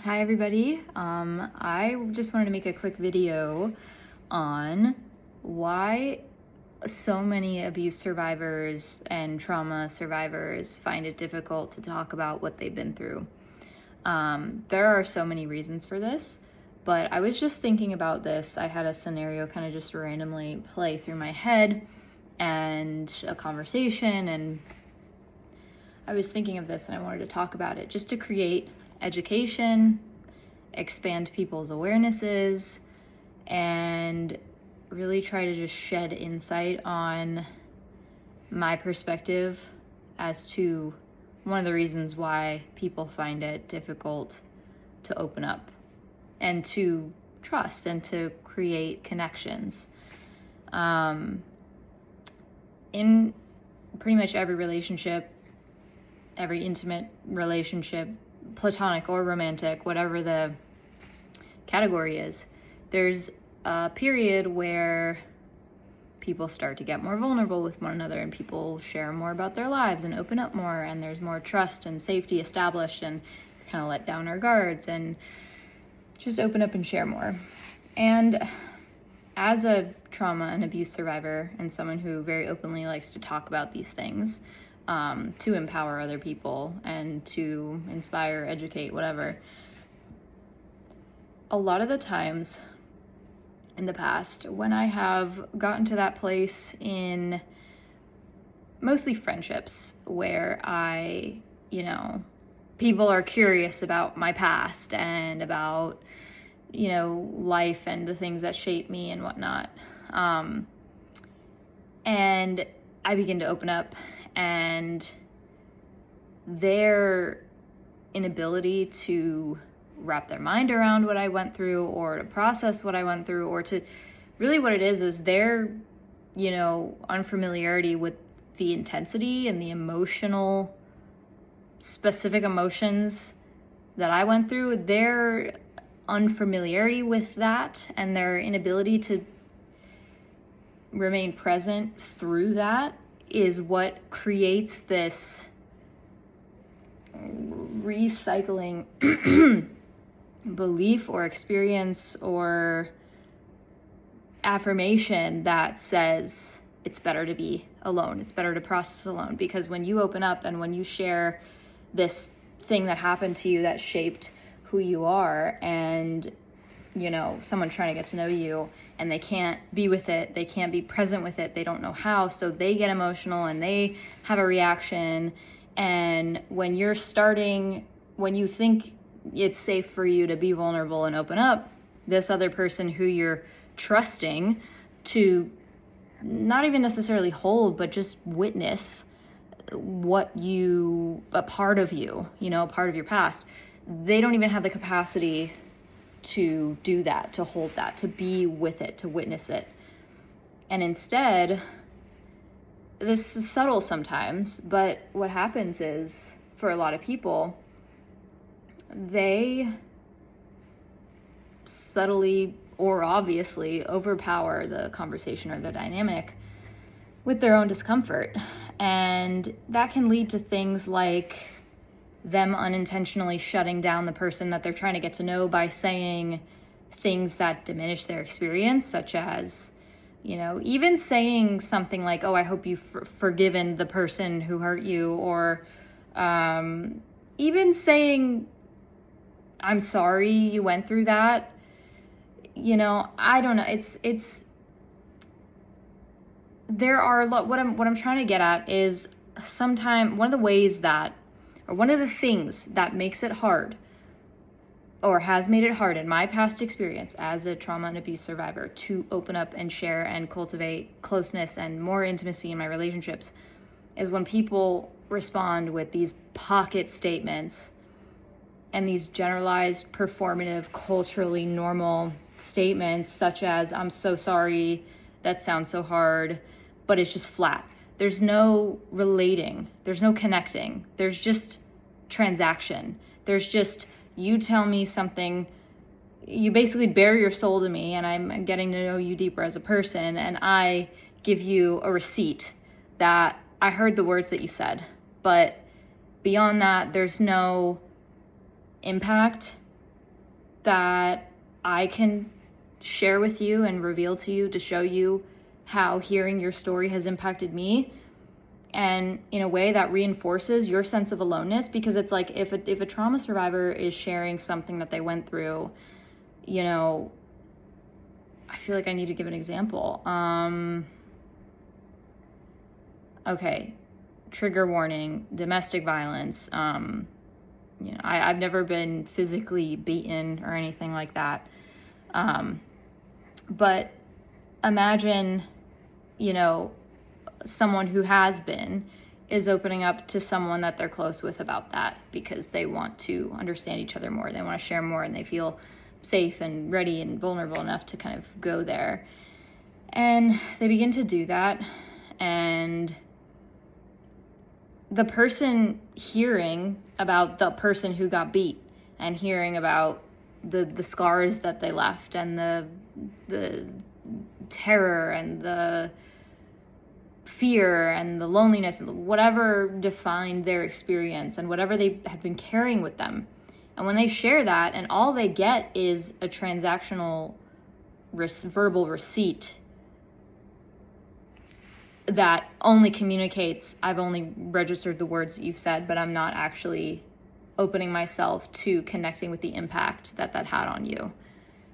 Hi everybody. I just wanted to make a quick video on why so many abuse survivors and trauma survivors find it difficult to talk about what they've been through. There are so many reasons for this, but I was just thinking about this. I had a scenario kind of just randomly play through my head and a conversation, and I was thinking of this and I wanted to talk about it just to create education, expand people's awarenesses, and really try to just shed insight on my perspective as to one of the reasons why people find it difficult to open up and to trust and to create connections. In pretty much every relationship, every intimate relationship, platonic or romantic, whatever the category is, there's a period where people start to get more vulnerable with one another and people share more about their lives and open up more, and there's more trust and safety established, and kind of let down our guards and just open up and share more. And as a trauma and abuse survivor and someone who very openly likes to talk about these things, to empower other people and to inspire, educate, whatever, a lot of the times in the past, when I have gotten to that place in mostly friendships where people are curious about my past and about, life and the things that shape me and whatnot. And I begin to open up, and their inability to wrap their mind around what I went through, or to process what I went through, or to really what it is their, unfamiliarity with the intensity and the specific emotions that I went through, their unfamiliarity with that and their inability to remain present through that is what creates this recycling belief or experience or affirmation that says it's better to be alone, it's better to process alone. Because when you open up and when you share this thing that happened to you that shaped who you are, and someone trying to get to know you, and they can't be with it, they can't be present with it, they don't know how, so they get emotional and they have a reaction. And when you think it's safe for you to be vulnerable and open up, this other person who you're trusting to not even necessarily hold, but just witness a part of you, a part of your past, they don't even have the capacity to do that, to hold that, to be with it, to witness it. And instead, this is subtle sometimes, but what happens is, for a lot of people, they subtly or obviously overpower the conversation or the dynamic with their own discomfort. And that can lead to things like them unintentionally shutting down the person that they're trying to get to know by saying things that diminish their experience, such as, even saying something like, oh, I hope you've forgiven the person who hurt you, or even saying, I'm sorry you went through that. I don't know. There are a lot. What I'm trying to get at is, sometimes one of the things that makes it hard, or has made it hard in my past experience as a trauma and abuse survivor, to open up and share and cultivate closeness and more intimacy in my relationships, is when people respond with these pocket statements and these generalized, performative, culturally normal statements, such as, I'm so sorry, that sounds so hard, but it's just flat. There's no relating, there's no connecting, there's just transaction. There's just, you tell me something, you basically bare your soul to me, and I'm getting to know you deeper as a person, and I give you a receipt that I heard the words that you said, but beyond that, there's no impact, that I can share with you and reveal to you to show you how hearing your story has impacted me, and in a way that reinforces your sense of aloneness. Because it's like, if a trauma survivor is sharing something that they went through, you know, I feel like I need to give an example. Okay, trigger warning, domestic violence. You know, I've never been physically beaten or anything like that. But imagine, you know, someone who has been is opening up to someone that they're close with about that, because they want to understand each other more. They want to share more, and they feel safe and ready and vulnerable enough to kind of go there. And they begin to do that, and the person hearing about the person who got beat and hearing about the scars that they left, and the terror and the fear and the loneliness and whatever defined their experience and whatever they had been carrying with them. And when they share that, and all they get is a transactional verbal receipt that only communicates, I've only registered the words that you've said, but I'm not actually opening myself to connecting with the impact that had on you.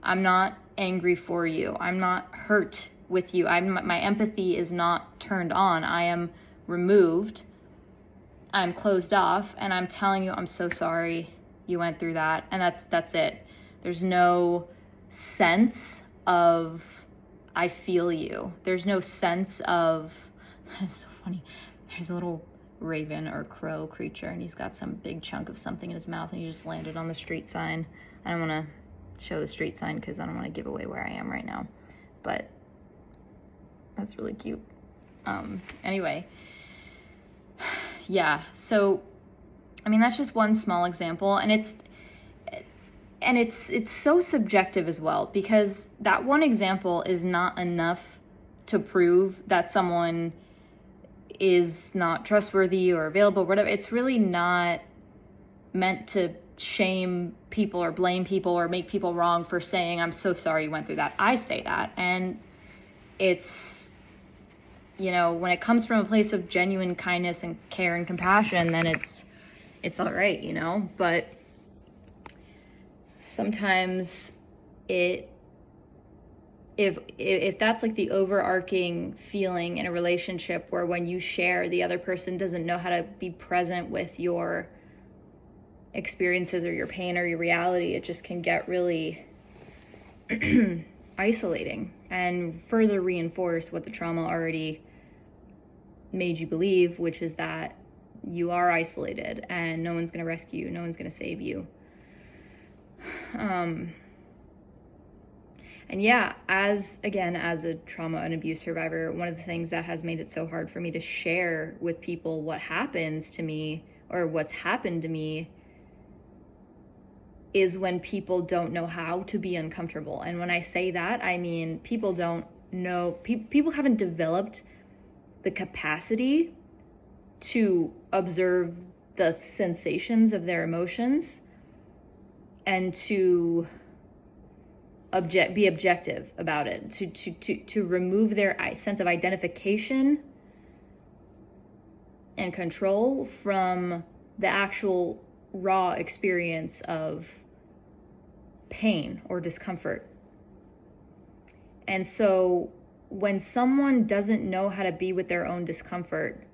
I'm not angry for you. I'm not hurt with you. My empathy is not turned on. I am removed. I'm closed off, and I'm telling you, I'm so sorry you went through that. And that's it. There's no sense of, I feel you. There's no sense of, it's so funny. There's a little raven or crow creature, and he's got some big chunk of something in his mouth, and he just landed on the street sign. I don't want to show the street sign because I don't want to give away where I am right now, but that's really cute. Anyway, yeah, so I mean, that's just one small example, and it's so subjective as well, because that one example is not enough to prove that someone is not trustworthy or available, whatever. It's really not meant to shame people or blame people or make people wrong for saying, I'm so sorry you went through that. I say that, and it's, you know, when it comes from a place of genuine kindness and care and compassion, then it's all right, you know. But sometimes if that's like the overarching feeling in a relationship, where when you share, the other person doesn't know how to be present with your experiences or your pain or your reality, it just can get really isolating and further reinforce what the trauma already made you believe, which is that you are isolated and no one's going to rescue you, no one's going to save you. And yeah, as a trauma and abuse survivor, one of the things that has made it so hard for me to share with people what happens to me or what's happened to me is when people don't know how to be uncomfortable. And when I say that, I mean people don't know, people haven't developed the capacity to observe the sensations of their emotions and to be objective about it, to remove their sense of identification and control from the actual raw experience of pain or discomfort. And so when someone doesn't know how to be with their own discomfort,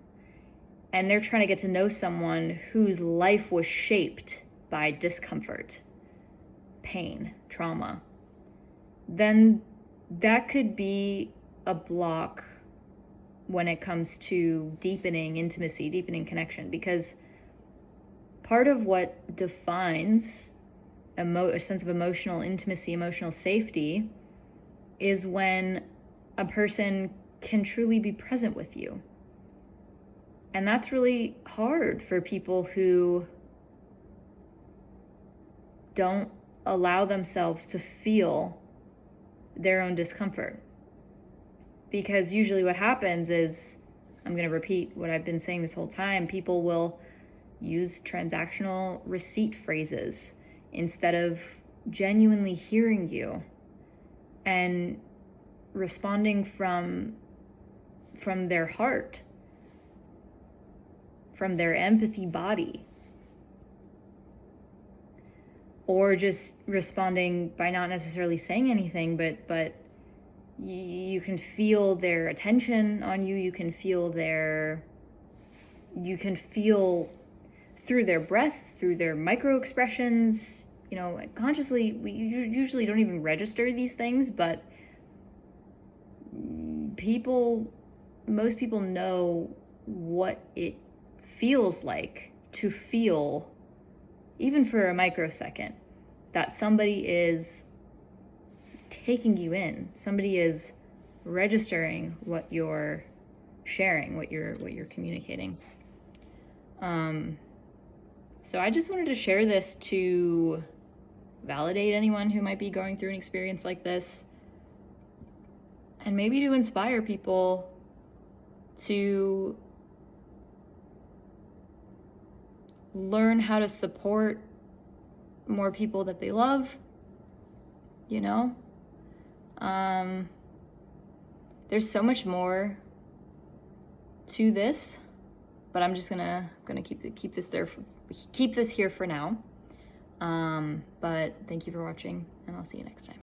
and they're trying to get to know someone whose life was shaped by discomfort, pain, trauma, then that could be a block when it comes to deepening intimacy, deepening connection. Because part of what defines a sense of emotional intimacy, emotional safety, is when a person can truly be present with you. And that's really hard for people who don't allow themselves to feel their own discomfort. Because usually what happens is, I'm going to repeat what I've been saying this whole time, people will use transactional receipt phrases instead of genuinely hearing you and responding from their heart, from their empathy body, or just responding by not necessarily saying anything, but you can feel their attention on you. You can feel through their breath, through their micro expressions, you know, consciously. We usually don't even register these things, but most people know what it feels like to feel, even for a microsecond, that somebody is taking you in. Somebody is registering what you're sharing, what you're communicating. So I just wanted to share this to validate anyone who might be going through an experience like this, and maybe to inspire people to learn how to support more people that they love, you know? There's so much more to this, but I'm just gonna keep this here for now. But thank you for watching, and I'll see you next time.